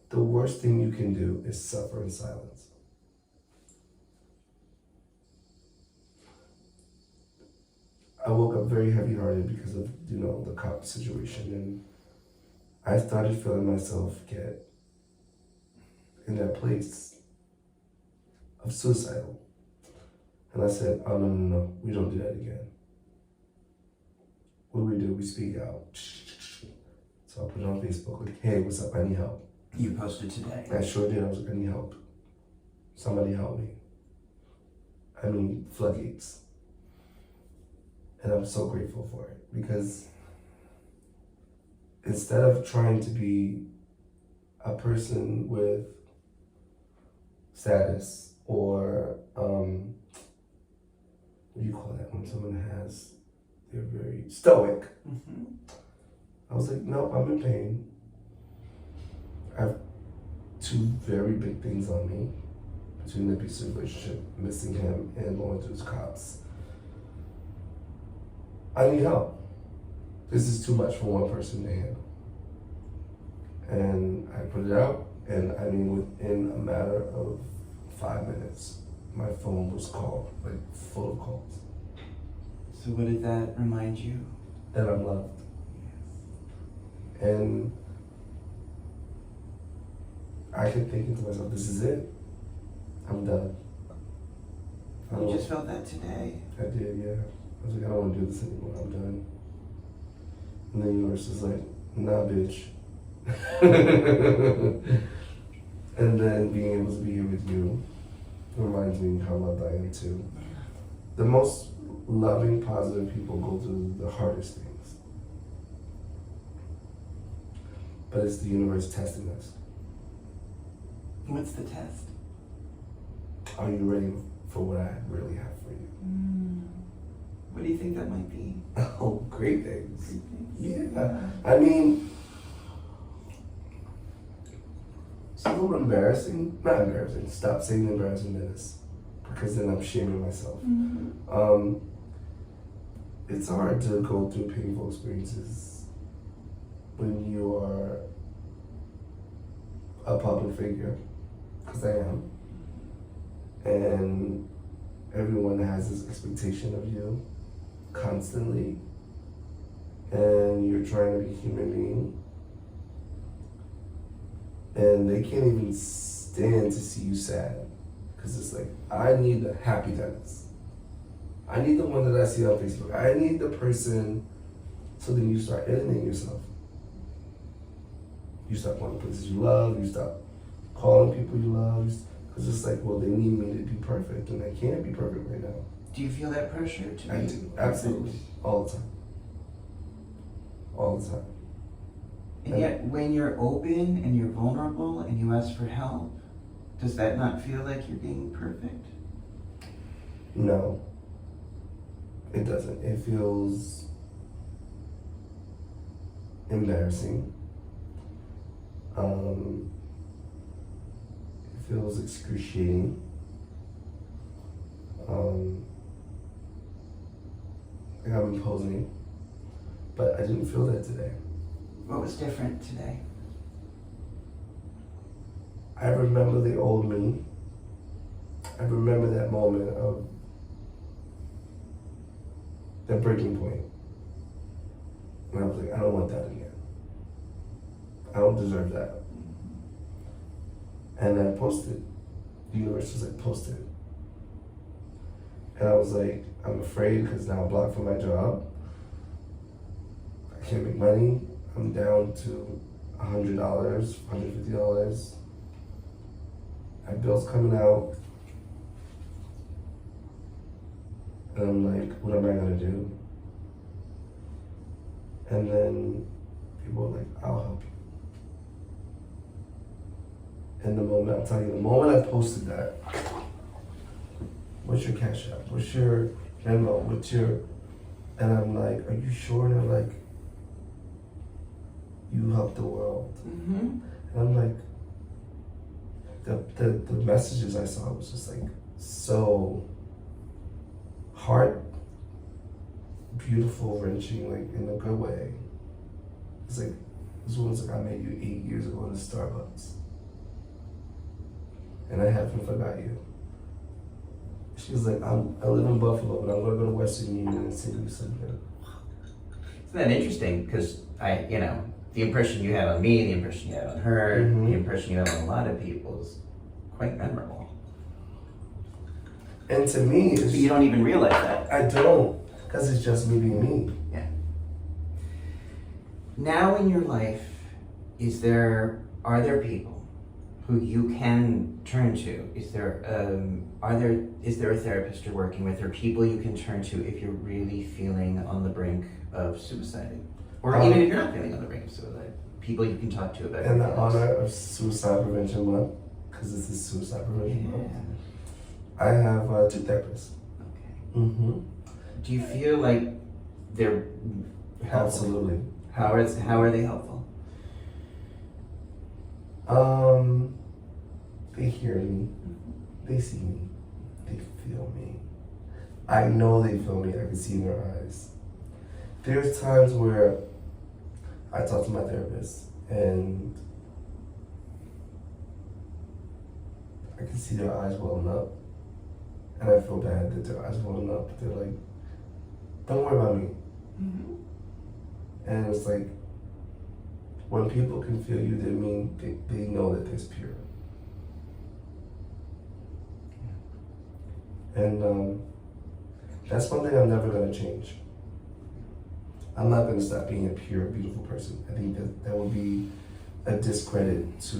the worst thing you can do is suffer in silence. I woke up very heavy-hearted because of, the cop situation, and I started feeling myself get in that place of suicidal. And I said, oh, no, we don't do that again. What do? We speak out. So I put it on Facebook, like, hey, what's up? I need help. You posted today. I sure did. I was like, I need help. Somebody help me. I mean, floodgates. And I'm so grateful for it because instead of trying to be a person with status or, what do you call that when someone they're very stoic. I was like, no, I'm in pain. I have two very big things on me between the abusive relationship, missing him, and going to his cops. I need help. This is too much for one person to handle. And I put it out, and I mean, within a matter of 5 minutes, my phone was called, like full of calls. So what did that remind you? That I'm loved. And I kept thinking to myself, this is it. I'm done. You just felt that today. I did, yeah. I was like, I don't want to do this anymore. I'm done. And the universe was like, nah, bitch. And then being able to be here with you reminds me how loved I am too. The most loving, positive people go through the hardest things. But it's the universe testing us. What's the test? Are you ready for what I really have for you? What do you think that might be? Oh, great things. Yeah. I mean, it's a little embarrassing. Not embarrassing. Stop saying embarrassing minutes, because then I'm shaming myself. It's hard to go through painful experiences when you are a public figure, because I am, and everyone has this expectation of you constantly, and you're trying to be a human being, and they can't even stand to see you sad, because it's like, I need the happy Dennis. I need the one that I see on Facebook. I need the person. So then you start alienating yourself. You stop going to places you love. You stop calling people you love. Because it's like, well, they need me to be perfect, and I can't be perfect right now. Do you feel that pressure to I be do, absolutely, all the time. All the time. And yet, when you're open and you're vulnerable and you ask for help, does that not feel like you're being perfect? No. It doesn't. It feels embarrassing. It feels excruciating. Like I'm imposing. But I didn't feel that today. What was different today? I remember the old me. I remember that moment of that breaking point. And I was like, I don't want that again. I don't deserve that. And I posted. The universe was like, post it. And I was like, I'm afraid because now I'm blocked from my job. I can't make money. I'm down to $100, $150. My bill's coming out. And I'm like, what am I gonna do? And then people were like, I'll help you. And the moment, I'm telling you, the moment I posted that, what's your Cash App? What's your Venmo? What's your, and I'm like, are you sure? And they're like, you help the world. Mm-hmm. And I'm like, the messages I saw was just like so heart beautiful, wrenching, like in a good way. It's like, this woman's like, I met you 8 years ago in a Starbucks. And I haven't forgot you. She was like, I live in Buffalo, but I'm gonna go to Western Union and send you something. Isn't that interesting? Because the impression you had on me, the impression you had on her, Mhm. the impression you had on a lot of people is quite memorable. And to me, it's, But you don't even realize that. I don't, because it's just me being me. Yeah. Now in your life, are there people who you can turn to? Is there a therapist you're working with, or people you can turn to if you're really feeling on the brink of suicide? Or even if you're not feeling on the brink of suicide, people you can talk to about In the your feelings. honor of Suicide Prevention Month, because this is Suicide Prevention Month, Yeah. I have 2 therapists. Okay. Mm-hmm. Do you feel like they're helpful? Absolutely. How are they helpful? They hear me, they see me, they feel me. I know they feel me, I can see in their eyes. There's times where I talk to my therapist and I can see their eyes welling up, and I feel bad that their eyes welling up, but they're like, don't worry about me. Mm-hmm. And it's like, when people can feel you, they know that there's pure. And that's one thing I'm never gonna change. I'm not gonna stop being a pure, beautiful person. I think that would be a discredit to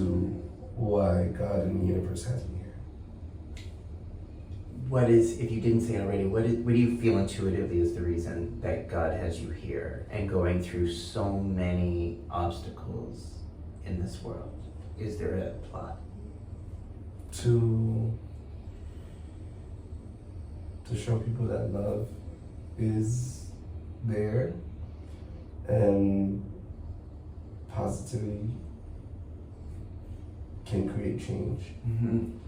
why God and the universe has me here. What is, if you didn't say it already, what do you feel intuitively is the reason that God has you here and going through so many obstacles in this world? Is there a plot? To show people that love is there and positivity can create change, Mm-hmm.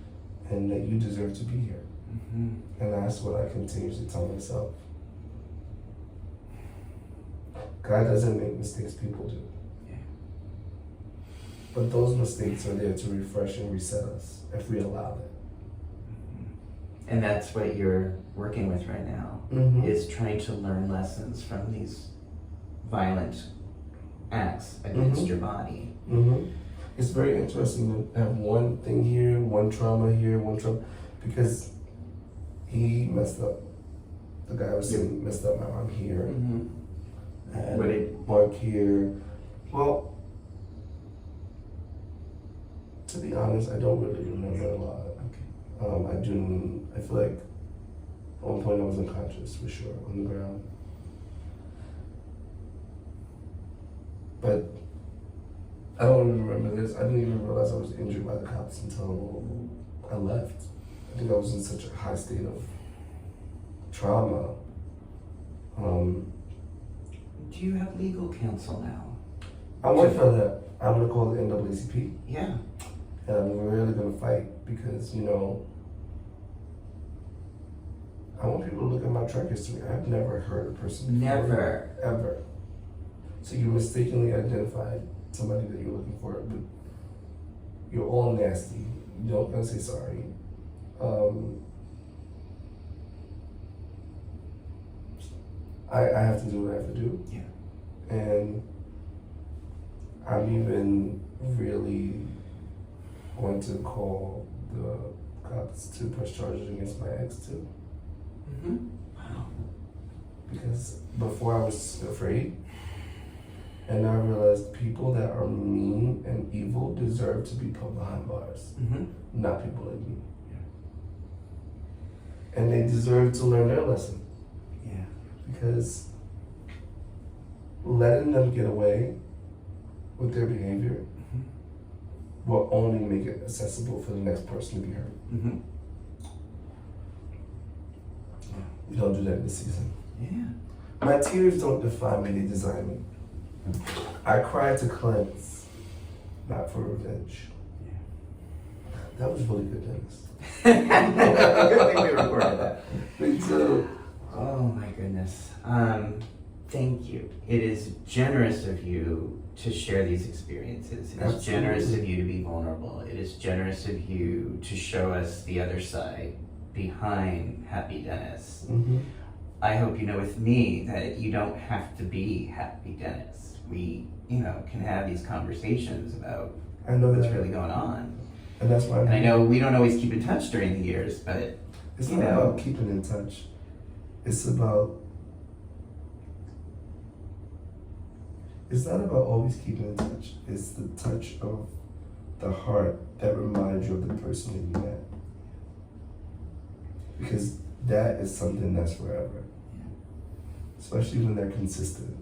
and that you deserve to be here. Mm-hmm. And that's what I continuously tell myself. God doesn't make mistakes, people do. Yeah. But those mistakes are there to refresh and reset us if we allow it. And that's what you're working with right now, Mm-hmm. is trying to learn lessons from these violent acts against Mhm. your body. Mm-hmm. It's very interesting to have one thing here, one trauma here, one trauma, because he messed up. The guy was saying messed up my arm here, Mm-hmm. and What did- mark here. Well, to be honest, I don't really remember a lot. I feel like at one point I was unconscious for sure on the ground. But I don't even remember this. I didn't even realize I was injured by the cops until I left. I think I was in such a high state of trauma. Do you have legal counsel now? I'm working on that. I'm gonna call the NAACP, Yeah. and I'm really gonna fight because I want people to look at my track history. I've never hurt a person before. Never. Ever. So you mistakenly identified somebody that you're looking for, but you're all nasty. You don't gonna say sorry. I have to do what I have to do. Yeah. And I'm even really going to call the cops to press charges against my ex too. Wow. Because before I was afraid, and I realized people that are mean and evil deserve to be put behind bars, not people like me. And they deserve to learn their lesson. Yeah. Because letting them get away with their behavior will only make it accessible for the next person to be hurt. You don't do that this season. Yeah. My tears don't define me, they design me. I cry to cleanse, not for revenge. That was really good, Dennis. Good thing we recorded that. Me too. Oh my goodness. Thank you. It is generous of you to share these experiences. It is generous of you to be vulnerable. It is generous of you to show us the other side behind Happy Dennis. I hope you know with me that you don't have to be Happy Dennis. We, can have these conversations about what's really going on. And that's why. And I know we don't always keep in touch during the years, but it's not about keeping in touch. It's not about always keeping in touch. It's the touch of the heart that reminds you of the person that you met. Because that is something that's forever. Especially when they're consistent.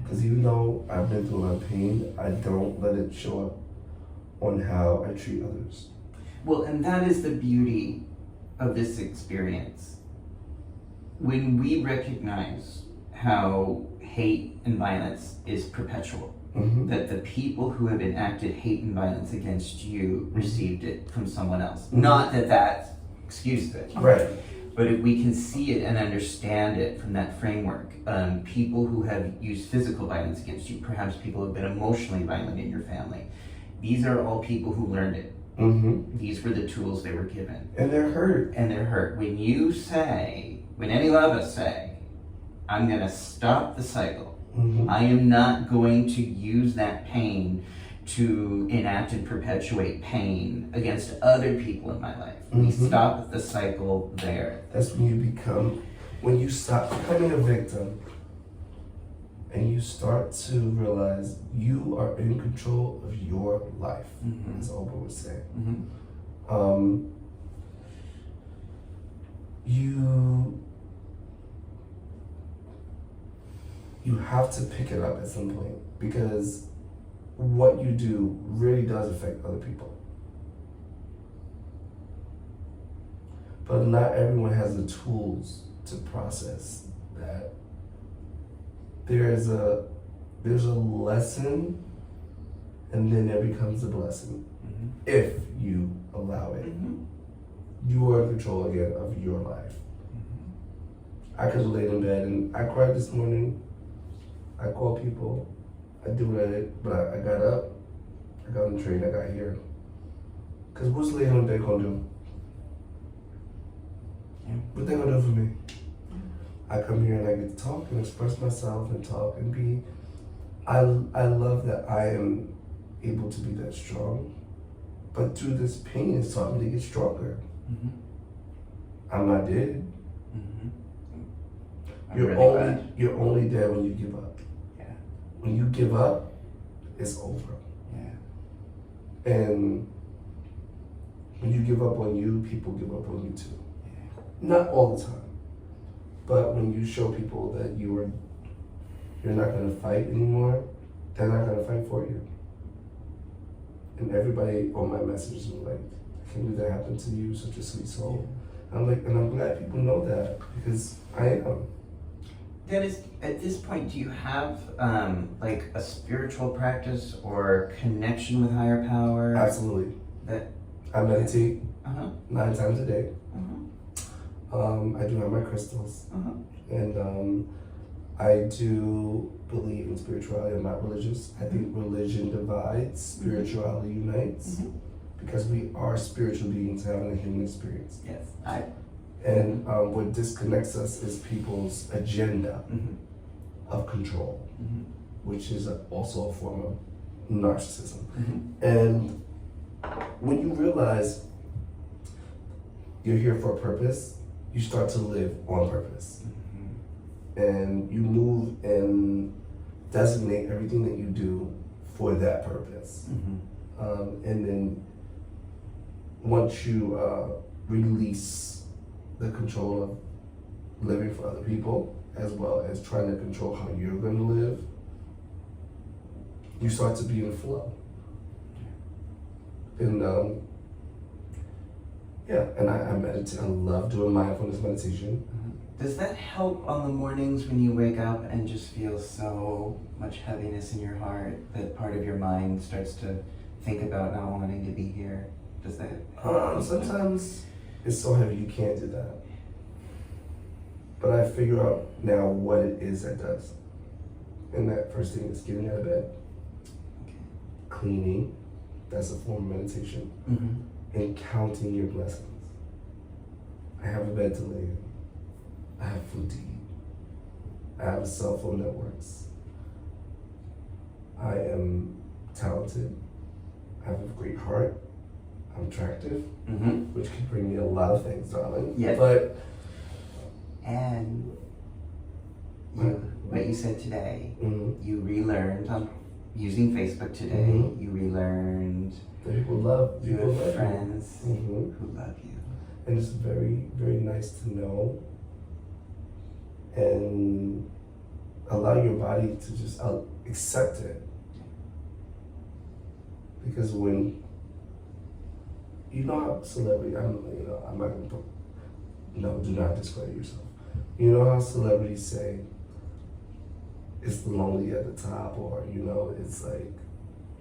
Because even though I've been through a lot of pain, I don't let it show up on how I treat others. Well, and that is the beauty of this experience. When we recognize how hate and violence is perpetual, that the people who have enacted hate and violence against you received it from someone else. Not that excused it. Right. But if we can see it and understand it from that framework, people who have used physical violence against you, perhaps people who have been emotionally violent in your family, these are all people who learned it. These were the tools they were given. And they're hurt. When any of us say, I'm going to stop the cycle, I am not going to use that pain to enact and perpetuate pain against other people in my life. We stop the cycle there. That's when you stop becoming a victim and you start to realize you are in control of your life, as Oprah would say. You have to pick it up at some point, because what you do really does affect other people. But not everyone has the tools to process that. There's a lesson, and then there becomes a blessing, if you allow it. You are in control again of your life. I could have laid in bed and I cried this morning. I called people. I do what I did, but I got up. I got on the train. I got here. Cause what's laying on bed gonna do? What they gonna do for me? I come here and I get to talk and express myself and talk and be. I love that I am able to be that strong, but through this pain, it's taught me to get stronger. I'm not dead. You're only dead when you give up. When you give up, it's over. And when you give up on you, people give up on you too. Not all the time, but when you show people that you're not gonna fight anymore, they're not gonna fight for you. And everybody on my messages were like, I can't believe that happened to you, such a sweet soul. I'm like, and I'm glad people know that, because I am. Dennis, at this point, do you have like a spiritual practice or connection with higher power? Absolutely. I meditate 9 times a day. I do have my crystals. And I do believe in spirituality. I'm not religious. I think religion divides, spirituality unites, because we are spiritual beings having a human experience. And what disconnects us is people's agenda of control, which is also a form of narcissism. And when you realize you're here for a purpose, you start to live on purpose. And you move and designate everything that you do for that purpose. And then once you release the control of living for other people, as well as trying to control how you're going to live, you start to be in flow. And and I meditate. I love doing mindfulness meditation. Does that help on the mornings when you wake up and just feel so much heaviness in your heart that part of your mind starts to think about not wanting to be here? Does that help? Sometimes it's so heavy you can't do that. But I figure out now what it is that does. And that first thing is getting out of bed, cleaning, that's a form of meditation, and counting your blessings. I have a bed to lay in. I have food to eat. I have cell phone networks. I am talented. I have a great heart. I'm attractive, which can bring me a lot of things, darling. Yes. But and what you said today, you relearned on using Facebook today. You relearned. People love. You People have love friends you. who love you. And it's very, very nice to know and allow your body to just accept it. Because when you know how celebrity, I'm not gonna put, no, do not discredit yourself. You know how celebrities say it's lonely at the top, or it's like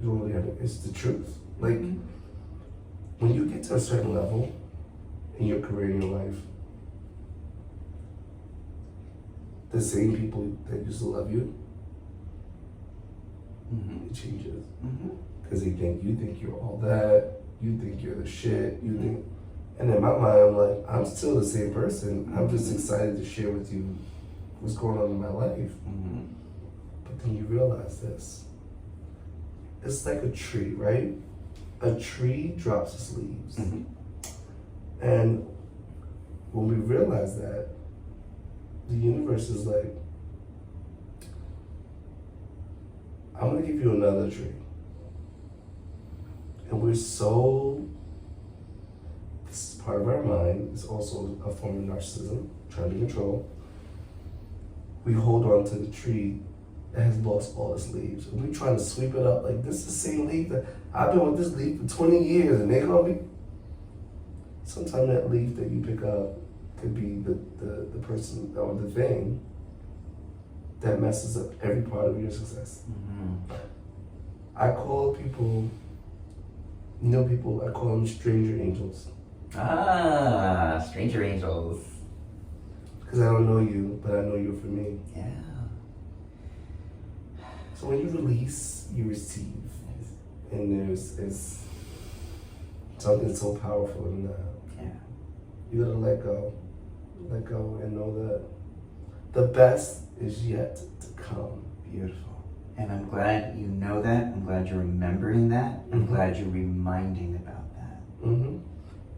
you don't really have to, it's the truth. Like when you get to a certain level in your career, in your life, the same people that used to love you, it changes. Because you think you're all that, you think you're the shit, you think, and in my mind, I'm like, I'm still the same person. I'm just excited to share with you what's going on in my life. But then you realize this. It's like a tree, right? A tree drops its leaves. And when we realize that, the universe is like, I'm gonna give you another tree. And we're so, this is part of our mind, it's also a form of narcissism, trying to control. We hold on to the tree that has lost all its leaves. And we're trying to sweep it up like, this is the same leaf that, I've been with this leaf for 20 years and they're gonna be, sometimes that leaf that you pick up could be the person or the thing that messes up every part of your success. I call people, I call them stranger angels. Stranger angels. Because I don't know you, but I know you're for me. Yeah. So when you release, you receive. And it's something so powerful in that. Yeah. You gotta let go and know that the best is yet to come. Beautiful. And I'm glad you know that. I'm glad you're remembering that. I'm glad you're reminding about that.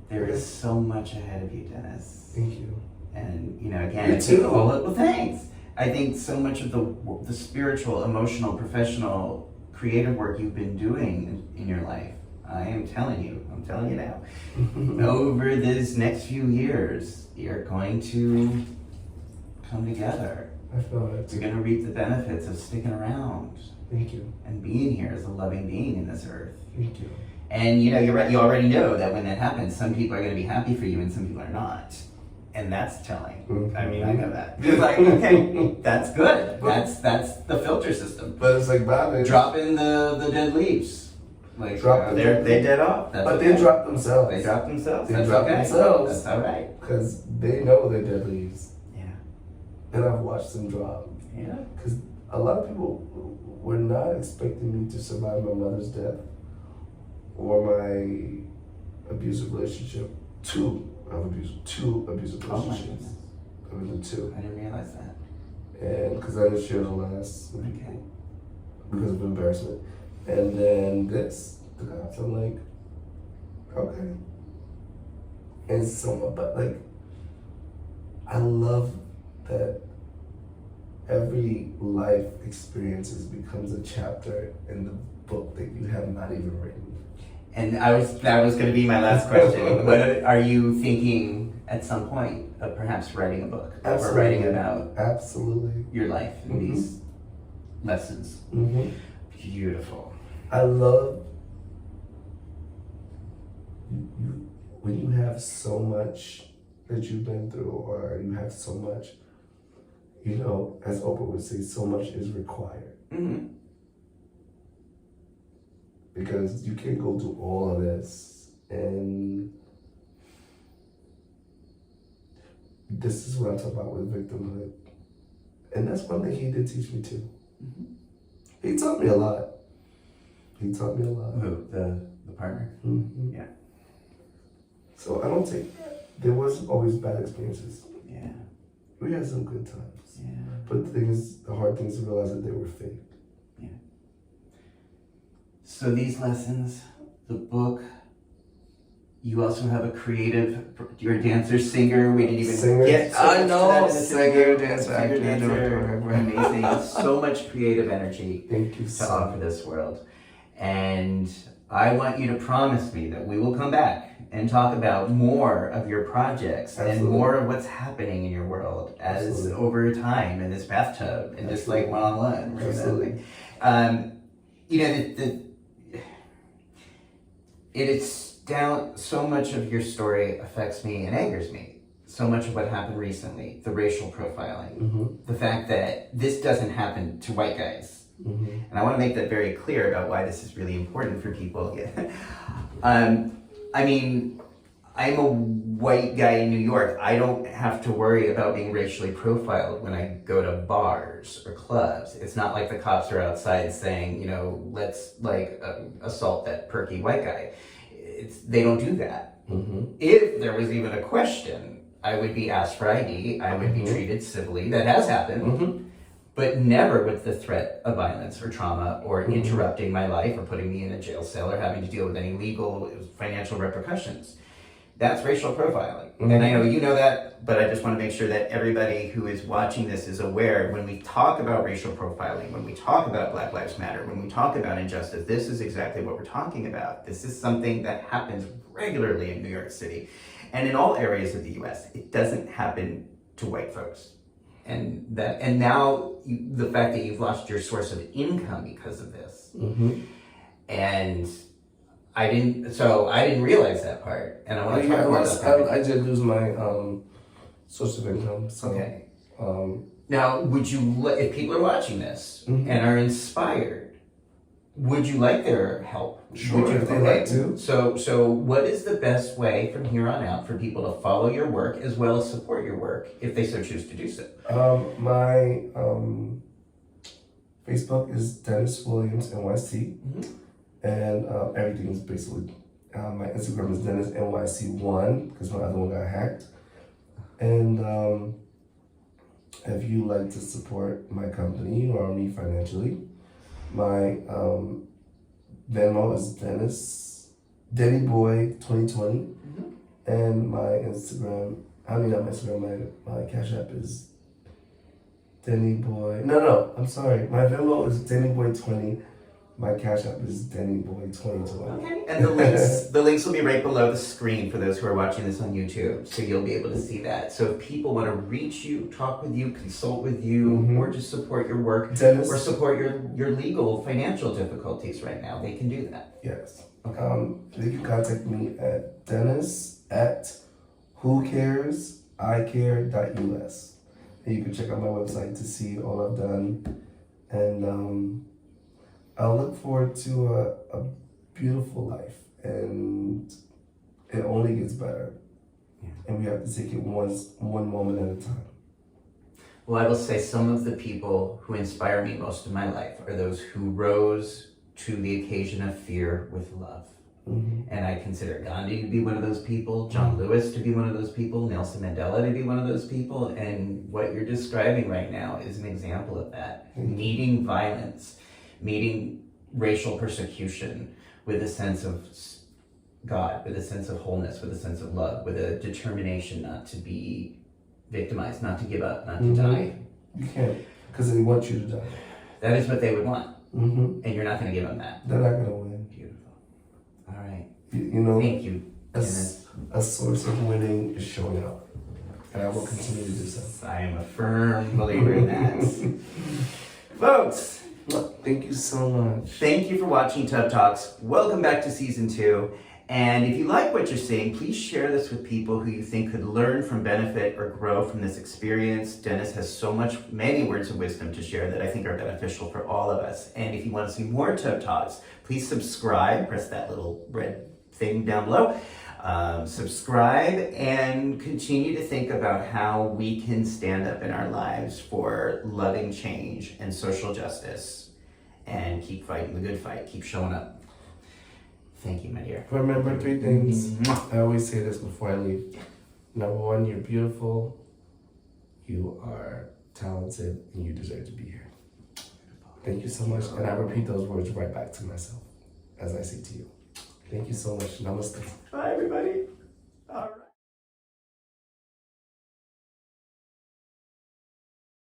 There is so much ahead of you, Dennis. Thank you. And again, I think well, thanks. I think so much of the spiritual, emotional, professional, creative work you've been doing in your life, I'm telling you now, over these next few years, you're going to come together. I feel it. You're going to reap the benefits of sticking around. Thank you. And being here as a loving being in this earth. Thank you. And you're right, you already know that when that happens, some people are going to be happy for you and some people are not. And that's telling. I mean, I know that. It's like, okay, that's good. That's the filter system. But it's like, Bobby, Drop in the dead leaves. Like, they dead off. That's but okay. they drop themselves. They drop themselves. They That's drop okay. themselves. That's all right. Because they know they're dead leaves. Yeah. And I've watched them drop. Yeah. Because a lot of people were not expecting me to survive my mother's death or my abusive relationship. Two abusive relationships. Oh my goodness. I was in two. I didn't realize that. And because I didn't share the last Okay. because of embarrassment. And then the cops, I'm like, okay. And so, but like, I love that every life experiences becomes a chapter in the book that you have not even written. And that was going to be my last question. What are you thinking at some point of perhaps writing a book or writing about absolutely your life and these lessons? Mm-hmm. Beautiful. I love you when you have so much that you've been through, or you have so much, you know, as Oprah would say, so much is required. Mm-hmm. Because you can't go do all of this, and this is what I talk about with victimhood. And that's one thing he did teach me too. Mm-hmm. He taught me a lot. He taught me a lot. Who? The partner? Mm-hmm. Yeah. So I don't take, there wasn't always bad experiences. Yeah. We had some good times. Yeah. But the hard things to realize that they were fake. Yeah. So these lessons, the book, you also have a creative, you're a dancer, singer, we didn't even Singer. get so I much know, to that in the singer, interview. dancer, Singer, actor, dancer, director. amazing, so much creative energy Thank you to so offer this world. And I want you to promise me that we will come back and talk about more of your projects and Absolutely. more of what's happening in your world as Absolutely. over time in this bathtub and just like one-on-one. Absolutely. You know, it's down, so much of your story affects me and angers me. So much of what happened recently, the racial profiling, Mm-hmm. the fact that this doesn't happen to white guys. Mm-hmm. And I want to make that very clear about why this is really important for people. I mean, I'm a white guy in New York. I don't have to worry about being racially profiled when I go to bars or clubs. It's not like the cops are outside saying, you know, let's like assault that perky white guy. They don't do that. Mm-hmm. If there was even a question, I would be asked for ID. I would be treated civilly. That has happened. Mm-hmm. But never with the threat of violence or trauma or interrupting my life or putting me in a jail cell or having to deal with any legal financial repercussions. That's racial profiling. Mm-hmm. And I know you know that, but I just want to make sure that everybody who is watching this is aware when we talk about racial profiling, when we talk about Black Lives Matter, when we talk about injustice, this is exactly what we're talking about. This is something that happens regularly in New York City and in all areas of the US. It doesn't happen to white folks. And now the fact that you've lost your source of income because of this, and I didn't realize that part, and I want to talk more about that. I did lose my source of income. So, Okay. Now, would you, if people are watching this Mhm. and are inspired, would you like their help? Sure, Would you, if they'd like to. So what is the best way from here on out for people to follow your work as well as support your work if they so choose to do so? My Facebook is Dennis Williams NYC, and everything is basically my Instagram is Dennis NYC1 because my other one got hacked. And if you like to support my company or me financially, my Venmo is DennyBoy2020, and my Instagram, my Cash App is DennyBoy. No, I'm sorry. My Venmo is DennyBoy20. My Cash App is DennyBoy2020. Okay. And the links will be right below the screen for those who are watching this on YouTube, so you'll be able to see that. So if people want to reach you, talk with you, consult with you, or just support your work, Dennis, or support your legal financial difficulties right now, they can do that. yes. They can contact me at dennis@whocaresicare.us. And you can check out my website to see all I've done. And I look forward to a beautiful life, and it only gets better. Yeah. And we have to take it one moment at a time. Well, I will say some of the people who inspire me most in my life are those who rose to the occasion of fear with love. And I consider Gandhi to be one of those people, John Lewis to be one of those people, Nelson Mandela to be one of those people, and what you're describing right now is an example of that. Meeting violence, meeting racial persecution with a sense of God, with a sense of wholeness, with a sense of love, with a determination not to be victimize, not to give up, not to Mhm. die. You can't, because they want you to die. That is what they would want, Mm-hmm. and you're not going to give them that. They're not gonna win. Beautiful. All right. You know, Thank you. a, a source of winning is showing up, and I will continue to do so. I am a firm believer in that. Folks, Thank you so much. thank you for watching Tub Talks. Welcome back to season 2. And if you like what you're seeing, please share this with people who you think could learn from, benefit, or grow from this experience. Dennis has many words of wisdom to share that I think are beneficial for all of us. And if you want to see more Tub Talks, please subscribe. Press that little red thing down below. Subscribe and continue to think about how we can stand up in our lives for loving change and social justice, and keep fighting the good fight. Keep showing up. Thank you, my dear. Remember 3 things. Mwah. I always say this before I leave. Number 1, you're beautiful, you are talented, and you deserve to be here. Thank you so much. And I repeat those words right back to myself as I say to you. Thank you so much. Namaste. Bye, everybody.